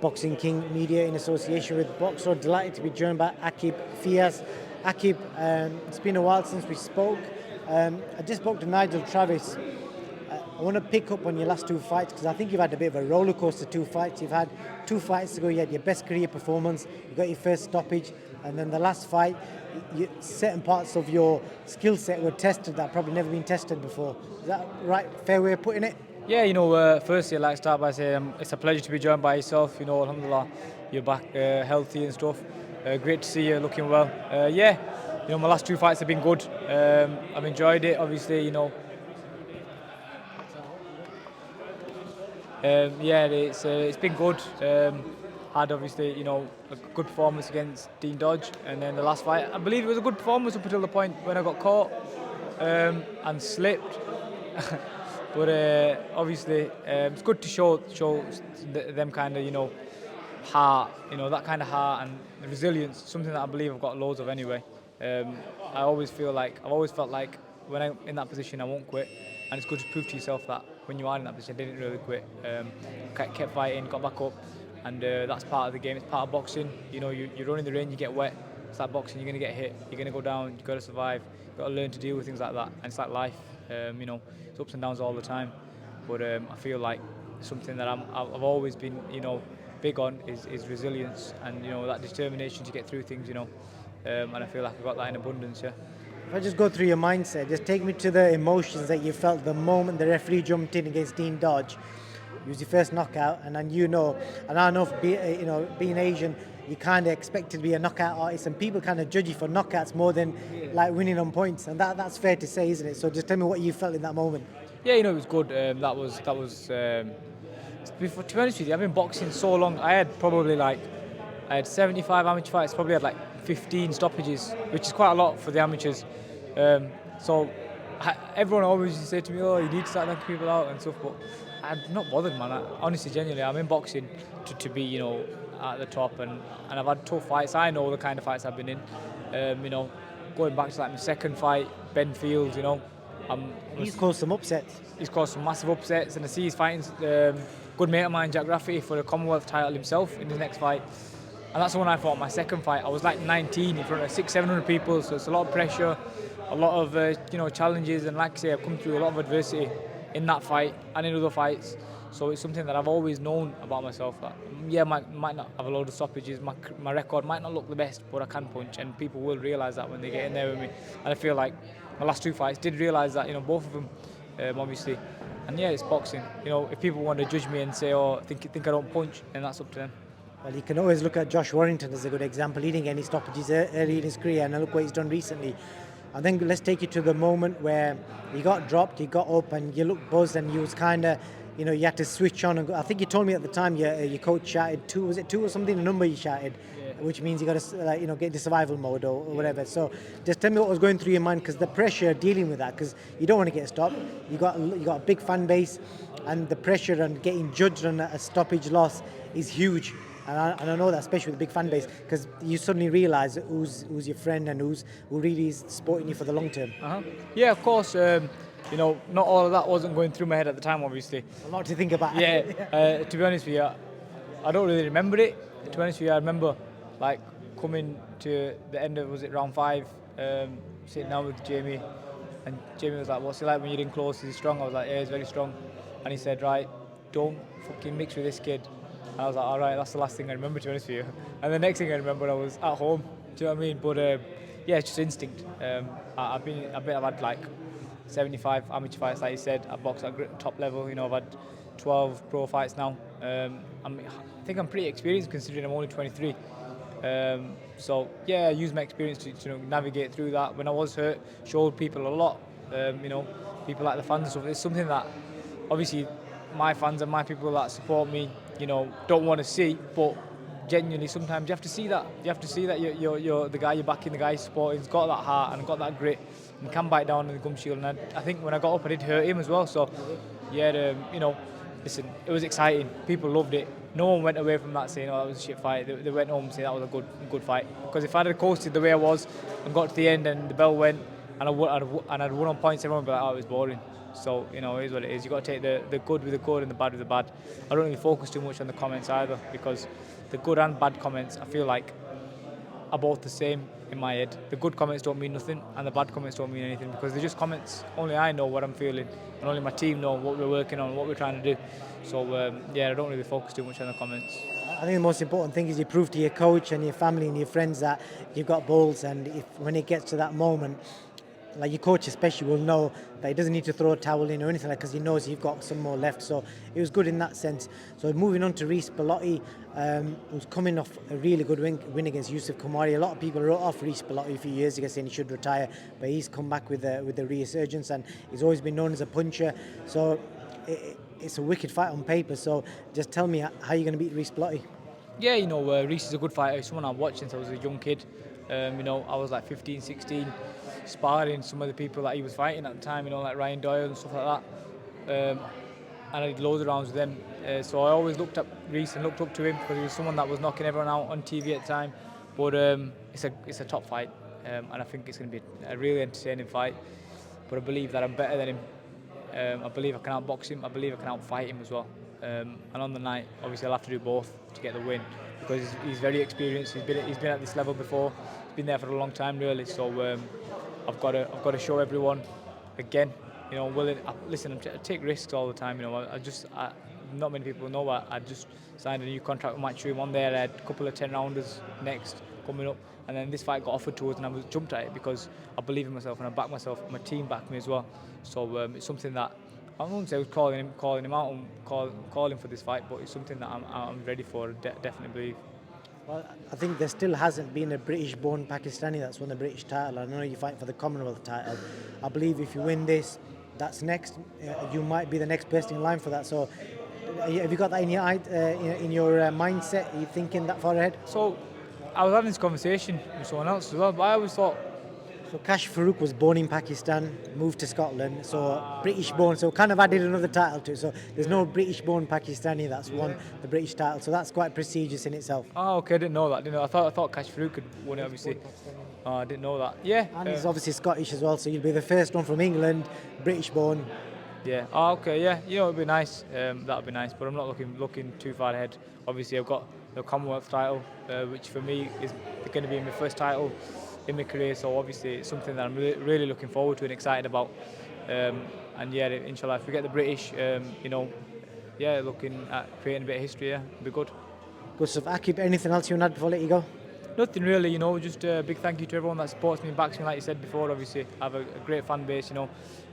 Boxing King Media in association with Boxer. Delighted to be joined by Aqib Fiaz. Aqib, it's been a while since we spoke. I just spoke to Nigel Travis. I want to pick up on your last two fights because I think you've had a bit of a roller coaster two fights. You've had two fights ago, you had your best career performance, you got your first stoppage, and then the last fight, certain parts of your skill set were tested that probably never been tested before. Is that right? Fair way of putting it? Yeah, firstly I'd like to start by saying it's a pleasure to be joined by yourself. Alhamdulillah, you're back healthy and stuff. Great to see you looking well. My last two fights have been good. I've enjoyed it, obviously, it's been good. Had obviously, a good performance against Dean Dodge, and then the last fight, I believe it was a good performance up until the point when I got caught and slipped. But obviously, it's good to show them kind of heart, that kind of heart and the resilience. Something that I believe I've got loads of anyway. I've always felt like when I'm in that position, I won't quit, and it's good to prove to yourself that when you are in that position, I didn't really quit. Kept fighting, got back up, and that's part of the game. It's part of boxing. You run in the ring, you get wet. It's like boxing. You're gonna get hit. You're gonna go down. You've got to survive. You've got to learn to deal with things like that. And it's like life. It's ups and downs all the time. But I feel like something that I've always been, big on is resilience and that determination to get through things. And I feel like I've got that in abundance. Yeah. If I just go through your mindset, just take me to the emotions that you felt the moment the referee jumped in against Dean Dodge. It was your first knockout, and then and I know, being Asian, you kind of expect to be a knockout artist, and people kind of judge you for knockouts more than like winning on points, and that's fair to say, isn't it? So just tell me what you felt in that moment. Yeah, it was good. That was. To be honest with you, I've been boxing so long. I had 75 amateur fights. Probably had like 15 stoppages, which is quite a lot for the amateurs. Everyone always used to say to me, "Oh, you need to start knocking people out and stuff." But I'm not bothered, man. Honestly, genuinely, I'm in boxing to be, at the top, and I've had tough fights. I know the kind of fights I've been in. Going back to like my second fight, Ben Fields, He's caused some upsets. He's caused some massive upsets, and I see he's fighting good mate of mine, Jack Rafferty, for the Commonwealth title himself in his next fight. And that's the one I fought my second fight. I was like 19 in front of 600-700 people, so it's a lot of pressure, a lot of challenges, and like I say, I've come through a lot of adversity in that fight and in other fights. So it's something that I've always known about myself. That might not have a load of stoppages. My record might not look the best, but I can punch, and people will realise that when they get in there with me. And I feel like my last two fights did realise that, both of them, obviously. And yeah, it's boxing. If people want to judge me and say, "Oh, think I don't punch," then that's up to them. Well, you can always look at Josh Warrington as a good example. He didn't get any stoppages early in his career, and look what he's done recently. And then let's take you to the moment where he got dropped, he got up, and you looked buzzed, and you was kind of, you had to switch on and go. I think you told me at the time your coach shouted two, was it two or something? The number you shouted, yeah. Which means you got to get into survival mode or whatever. So just tell me what was going through your mind, because the pressure dealing with that, because you don't want to get stopped. You got a big fan base, and the pressure on getting judged on a stoppage loss is huge. And I know that, especially with a big fan base, because you suddenly realise who's your friend and who really is supporting you for the long term. Yeah, of course. Not all of that wasn't going through my head at the time, obviously. A lot to think about. Yeah. To be honest with you, I don't really remember it. To be honest with you, I remember like coming to the end of, was it round 5, sitting down with Jamie, and Jamie was like, "What's it like when you're in close? Is he strong?" I was like, "Yeah, he's very strong." And he said, "Right, don't fucking mix with this kid." And I was like, "All right, that's the last thing I remember, to be honest with you." And the next thing I remember, I was at home. Do you know what I mean? But it's just instinct. I've had like 75 amateur fights, like you said. I've boxed at top level. I've had 12 pro fights now. I think I'm pretty experienced considering I'm only 23. I use my experience to navigate through that. When I was hurt, showed people a lot. People like the fans and stuff. It's something that obviously my fans and my people that support me, don't want to see, but genuinely sometimes you have to see that. You have to see that you're the guy you're backing, the guy you're supporting, has got that heart and got that grit and can bite down on the gum shield. And I think when I got up, I did hurt him as well. So, listen, it was exciting. People loved it. No one went away from that saying, "Oh, that was a shit fight." They went home saying that was a good fight. Because if I'd have coasted the way I was and got to the end and the bell went and I'd won on points, everyone would be like, "Oh, it was boring." So, you know, it is what it is. You got to take the good with the good and the bad with the bad. I don't really focus too much on the comments either, because the good and bad comments, I feel like, are both the same in my head. The good comments don't mean nothing, and the bad comments don't mean anything, because they're just comments. Only I know what I'm feeling, and only my team know what we're working on, what we're trying to do. So yeah, I don't really focus too much on the comments. I think the most important thing is you prove to your coach and your family and your friends that you've got balls, and if when it gets to that moment, like your coach especially will know that he doesn't need to throw a towel in or anything like, because he knows you've got some more left. So it was good in that sense. So moving on to Reece Belotti, who's coming off a really good win against Yusuf Kamari. A lot of people wrote off Reece Belotti a few years ago saying he should retire, but he's come back with the resurgence, and he's always been known as a puncher. So it's a wicked fight on paper. So just tell me how you're going to beat Reece Belotti. Yeah, you know, Rhys is a good fighter. He's someone I've watched since I was a young kid. You know, I was like 15, 16, sparring some of the people that he was fighting at the time, you know, like Ryan Doyle and stuff like that. And I did loads of rounds with them. So I always looked up Rhys and looked up to him, because he was someone that was knocking everyone out on TV at the time. But it's a top fight, and I think it's going to be a really entertaining fight. But I believe that I'm better than him. I believe I can outbox him. I believe I can outfight him as well. And on the night, obviously, I'll have to do both to get the win, because he's very experienced. He's been at this level before. He's been there for a long time, really. So I've got to show everyone again. You know, listen, I take risks all the time. You know, not many people know that I just signed a new contract with Matchroom. On there, I had a couple of 10-rounders next coming up, and then this fight got offered to us, and I jumped at it because I believe in myself and I back myself. My team backed me as well. So it's something that I wouldn't say I was calling him out and calling for this fight, but it's something that I'm ready for. Definitely believe. Well, I think there still hasn't been a British-born Pakistani that's won the British title. I know you're fighting for the Commonwealth title. I believe if you win this, that's next. You might be the next person in line for that. So, have you got that in your mindset? Are you thinking that far ahead? So, I was having this conversation with someone else as well, but I always thought. So Kash Farouk was born in Pakistan, moved to Scotland, so British-born, so kind of added another title to it. So there's no British-born Pakistani that's won the British title, so that's quite prestigious in itself. Oh, okay, I didn't know that. I thought Kash Farouk had won it, obviously. Oh, I didn't know that. Yeah. And he's obviously Scottish as well, so you'll be the first one from England, British-born. Yeah. Oh, okay. Yeah. You know, it'd be nice. That'd be nice, but I'm not looking too far ahead. Obviously, I've got the Commonwealth title, which for me is going to be my first title in my career. So obviously, it's something that I'm really looking forward to and excited about. And yeah, inshallah, if we get the British, you know, yeah, looking at creating a bit of history, yeah, it'd be good. Good stuff. Aqib, anything else you want to add before I let you go? Nothing really, you know, just a big thank you to everyone that supports me and backs me, like you said before. Obviously, I have a great fan base, you know,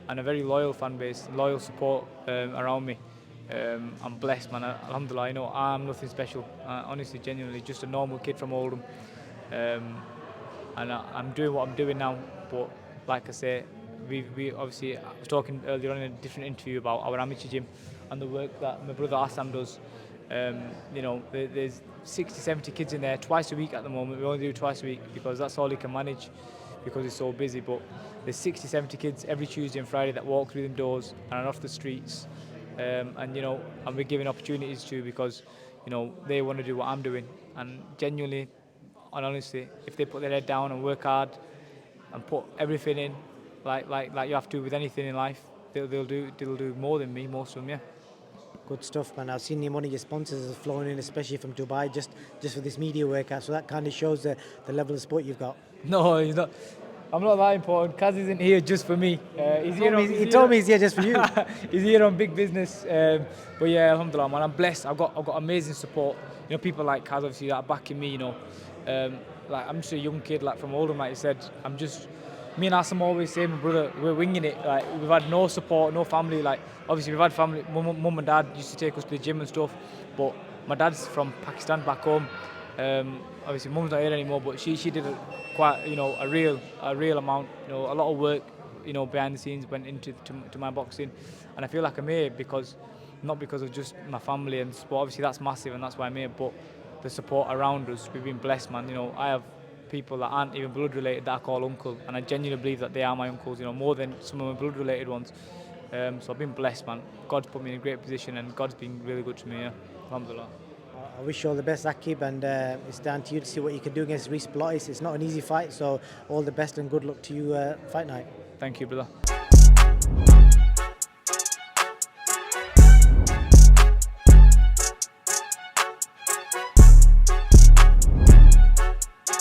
and a very loyal fan base, loyal support around me. I'm blessed, man. Alhamdulillah, you know, I'm nothing special. Honestly, genuinely, just a normal kid from Oldham. And I'm doing what I'm doing now, but like I say, we obviously, I was talking earlier on in a different interview about our amateur gym and the work that my brother Assam does. You know, there's 60, 70 kids in there twice a week at the moment. We only do twice a week because that's all he can manage, because he's so busy. But there's 60, 70 kids every Tuesday and Friday that walk through them doors and are off the streets. And you know, and we're giving opportunities to, because you know they want to do what I'm doing, and genuinely and honestly, if they put their head down and work hard and put everything in, like you have to with anything in life, they'll do more than me, most of them, yeah. Good stuff, man. I've seen one of your sponsors has flown in, especially from Dubai, just for this media workout. So that kind of shows the level of support you've got. No, he's not. I'm not that important. Kaz isn't here just for me. He told me he's here just for you. He's here on big business. But yeah, alhamdulillah, man. I'm blessed. I've got amazing support. You know, people like Kaz, obviously, that are backing me. You know, like I'm just a young kid, like from Oldham, like you said. Me and Assam always say, my brother, we're winging it. Like we've had no support, no family. Like obviously we've had family. Mum and dad used to take us to the gym and stuff. But my dad's from Pakistan, back home. Obviously mum's not here anymore, but she did quite, you know, a real amount, you know, a lot of work, you know, behind the scenes went into to my boxing, and I feel like I'm here not because of just my family and sport. Obviously that's massive and that's why I'm here, but the support around us, we've been blessed, man. You know, I have people that aren't even blood related that I call uncle, and I genuinely believe that they are my uncles, you know, more than some of my blood related ones. So I've been blessed, man. God's put me in a great position and God's been really good to me, yeah. Alhamdulillah. I wish you all the best, Aqib, and it's down to you to see what you can do against Reece Belotti. It's not an easy fight, so all the best and good luck to you fight night. Thank you, brother.